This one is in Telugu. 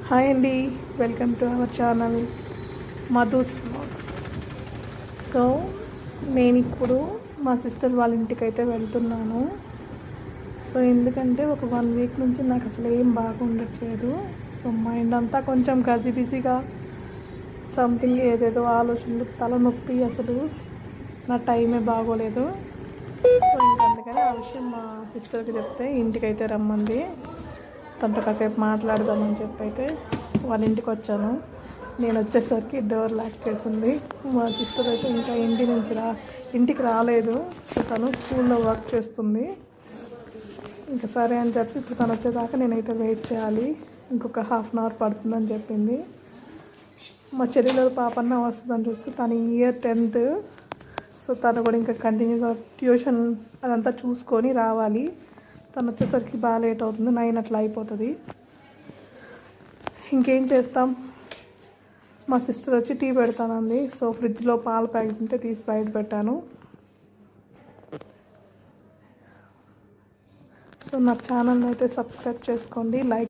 హాయ్ అండి, welcome to our channel Madhu's vlogs. So నేను ఇప్పుడు మా సిస్టర్ వాళ్ళ ఇంటికైతే వెళ్తున్నాను. సో ఎందుకంటే ఒక 1 వీక్ నుంచి నాకు అసలు ఏం బాగుండట్లేదు. సో మైండ్ అంతా కొంచెం గజిబిజిగా సంథింగ్ ఏదేదో ఆలోచనలు, తలనొప్పి, అసలు నా టైమే బాగోలేదు. సో అందుకని ఆ విషయం మా సిస్టర్కి చెప్తే ఇంటికైతే రమ్మంది. తనతో కాసేపు మాట్లాడదామని చెప్పి అయితే వాళ్ళ ఇంటికి వచ్చాను. నేను వచ్చేసరికి డోర్ లాక్ చేసింది. మా సిస్టర్ అయితే ఇంకా ఇంటికి రాలేదు. సో తను స్కూల్లో వర్క్ చేస్తుంది. ఇంకా సరే అని చెప్పి ఇప్పుడు తను వచ్చేదాకా నేనైతే వెయిట్ చేయాలి. ఇంకొక 1/2 అవర్ పడుతుందని చెప్పింది. మా చెల్లెలు పాపన్న వస్తుందని చూస్తే తను ఇయర్ 10th. సో తను కూడా ఇంకా కంటిన్యూగా ట్యూషన్ అదంతా చూసుకొని రావాలి. తను వచ్చేసరికి బాగా లేట్ అవుతుంది, 9 అట్లా అయిపోతుంది. ఇంకేం చేస్తాం, మా సిస్టర్ వచ్చి టీ పెడతానంది. సో ఫ్రిడ్జ్లో పాల ప్యాకెట్ ఉంటే తీసి బయట పెట్టాను. సో నా ఛానల్ని అయితే సబ్స్క్రైబ్ చేసుకోండి, లైక్